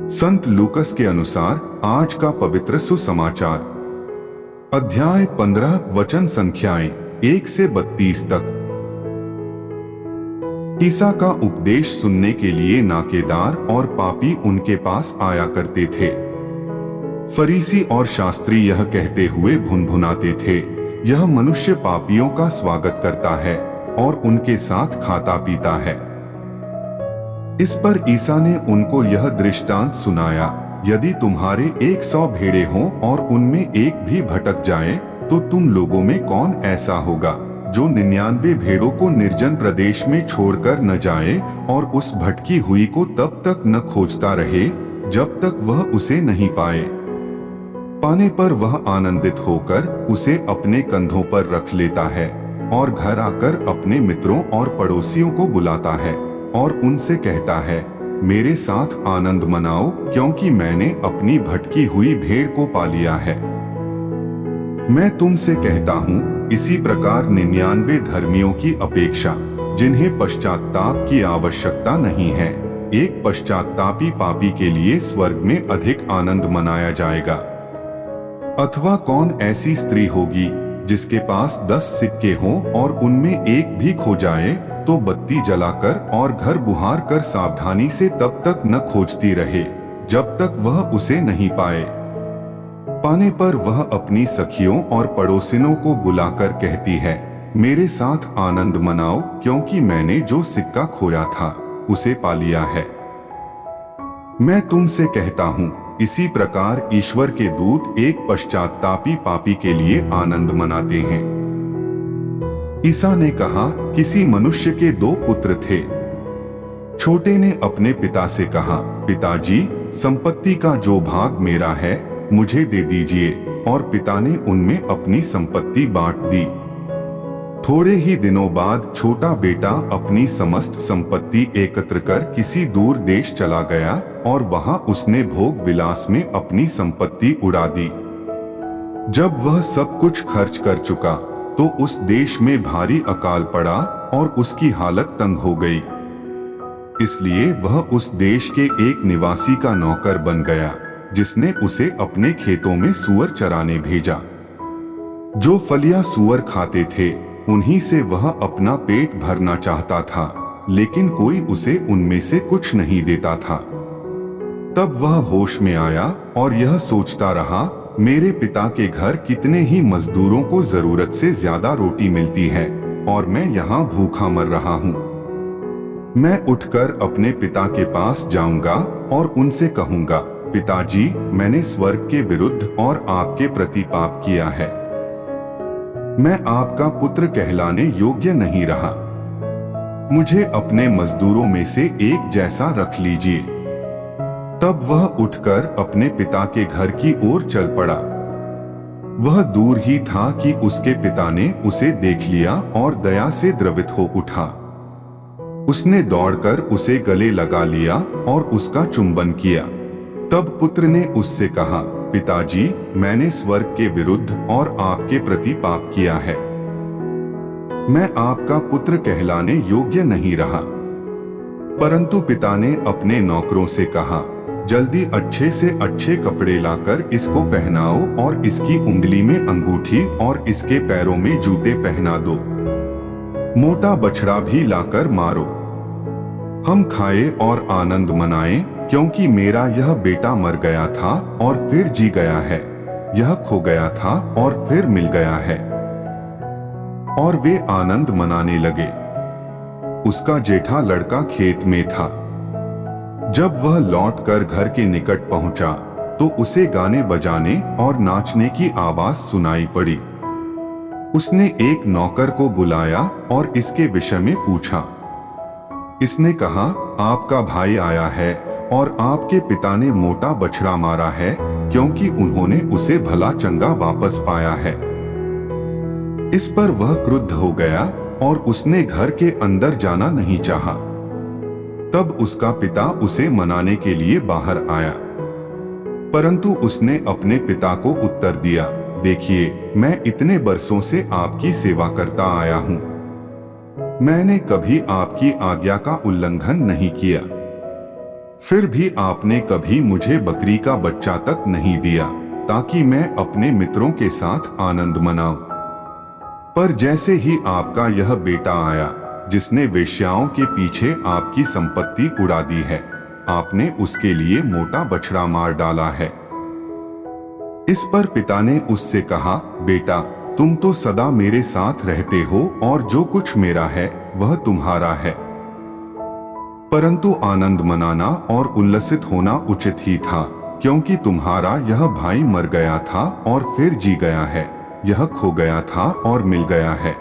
संत लूकस के अनुसार आज का पवित्र सुसमाचार, अध्याय 15 वचन संख्याएं 1 से 32 तक। ईसा का उपदेश सुनने के लिए नाकेदार और पापी उनके पास आया करते थे। फरीसी और शास्त्री यह कहते हुए भुनभुनाते थे, यह मनुष्य पापियों का स्वागत करता है और उनके साथ खाता पीता है। इस पर ईसा ने उनको यह दृष्टांत सुनाया, यदि तुम्हारे 100 भेड़ें हों और उनमें एक भी भटक जाए, तो तुम लोगों में कौन ऐसा होगा जो 99 भेड़ों को निर्जन प्रदेश में छोड़कर न जाए और उस भटकी हुई को तब तक न खोजता रहे जब तक वह उसे नहीं पाए। पाने पर वह आनंदित होकर उसे अपने कंधों पर रख लेता है और घर आकर अपने मित्रों और पड़ोसियों को बुलाता है और उनसे कहता है, मेरे साथ आनंद मनाओ, क्योंकि मैंने अपनी भटकी हुई भेड़ को पा लिया है। मैं तुमसे कहता हूँ, इसी प्रकार 99 धर्मियों की अपेक्षा, जिन्हें पश्चाताप की आवश्यकता नहीं है, एक पश्चातापी पापी के लिए स्वर्ग में अधिक आनंद मनाया जाएगा। अथवा कौन ऐसी स्त्री होगी जिसके पास 10 सिक्के हों और उनमें एक भी खो जाए, तो बत्ती जलाकर और घर बुहार कर सावधानी से तब तक न खोजती रहे जब तक वह उसे नहीं पाए। पाने पर वह अपनी सखियों और पड़ोसिनों को बुलाकर कहती है, मेरे साथ आनंद मनाओ, क्योंकि मैंने जो सिक्का खोया था उसे पा लिया है। मैं तुमसे कहता हूँ, इसी प्रकार ईश्वर के दूत एक पश्चातापी पापी के लिए आनंद मनाते हैं। ईसा ने कहा, किसी मनुष्य के 2 पुत्र थे। छोटे ने अपने पिता से कहा, पिताजी, संपत्ति का जो भाग मेरा है मुझे दे दीजिए, और पिता ने उनमें अपनी संपत्ति बांट दी। थोड़े ही दिनों बाद छोटा बेटा अपनी समस्त संपत्ति एकत्र कर किसी दूर देश चला गया और वहां उसने भोग विलास में अपनी संपत्ति उड़ा दी। जब वह सब कुछ खर्च कर चुका तो उस देश में भारी अकाल पड़ा और उसकी हालत तंग हो गई। इसलिए वह उस देश के एक निवासी का नौकर बन गया, जिसने उसे अपने खेतों में सूअर चराने भेजा। जो फलियां सूअर खाते थे उन्हीं से वह अपना पेट भरना चाहता था, लेकिन कोई उसे उनमें से कुछ नहीं देता था। तब वह होश में आया और यह सोचता रहा, मेरे पिता के घर कितने ही मजदूरों को जरूरत से ज्यादा रोटी मिलती है और मैं यहाँ भूखा मर रहा हूँ। मैं उठकर अपने पिता के पास जाऊंगा और उनसे कहूंगा, पिताजी, मैंने स्वर्ग के विरुद्ध और आपके प्रति पाप किया है। मैं आपका पुत्र कहलाने योग्य नहीं रहा। मुझे अपने मजदूरों में से एक जैसा रख लीजिए। तब वह उठकर अपने पिता के घर की ओर चल पड़ा। वह दूर ही था कि उसके पिता ने उसे देख लिया और दया से द्रवित हो उठा। उसने दौड़कर उसे गले लगा लिया और उसका चुंबन किया। तब पुत्र ने उससे कहा, पिताजी, मैंने स्वर्ग के विरुद्ध और आपके प्रति पाप किया है। मैं आपका पुत्र कहलाने योग्य नहीं रहा। परंतु पिता ने अपने नौकरों से कहा, जल्दी अच्छे से अच्छे कपड़े लाकर इसको पहनाओ और इसकी उंगली में अंगूठी और इसके पैरों में जूते पहना दो। मोटा बछड़ा भी लाकर मारो। हम खाए और आनंद मनाएं, क्योंकि मेरा यह बेटा मर गया था और फिर जी गया है, यह खो गया था और फिर मिल गया है। और वे आनंद मनाने लगे। उसका जेठा लड़का खेत में था। जब वह लौटकर घर के निकट पहुंचा तो उसे गाने बजाने और नाचने की आवाज सुनाई पड़ी। उसने एक नौकर को बुलाया और इसके विषय में पूछा। इसने कहा, आपका भाई आया है और आपके पिता ने मोटा बछड़ा मारा है, क्योंकि उन्होंने उसे भला चंगा वापस पाया है। इस पर वह क्रुद्ध हो गया और उसने घर के अंदर जाना नहीं चाहा। तब उसका पिता उसे मनाने के लिए बाहर आया, परंतु उसने अपने पिता को उत्तर दिया, देखिए, मैं इतने बरसों से आपकी सेवा करता आया हूँ। मैंने कभी आपकी आज्ञा का उल्लंघन नहीं किया। फिर भी आपने कभी मुझे बकरी का बच्चा तक नहीं दिया ताकि मैं अपने मित्रों के साथ आनंद मनाऊं। पर जैसे ही आपका यह बेटा आया जिसने वेश्याओं के पीछे आपकी संपत्ति उड़ा दी है, आपने उसके लिए मोटा बछड़ा मार डाला है। इस पर पिता ने उससे कहा, बेटा, तुम तो सदा मेरे साथ रहते हो और जो कुछ मेरा है वह तुम्हारा है। परंतु आनंद मनाना और उल्लसित होना उचित ही था, क्योंकि तुम्हारा यह भाई मर गया था और फिर जी गया है, यह खो गया था और मिल गया है।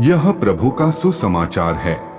यह प्रभु का सुसमाचार है।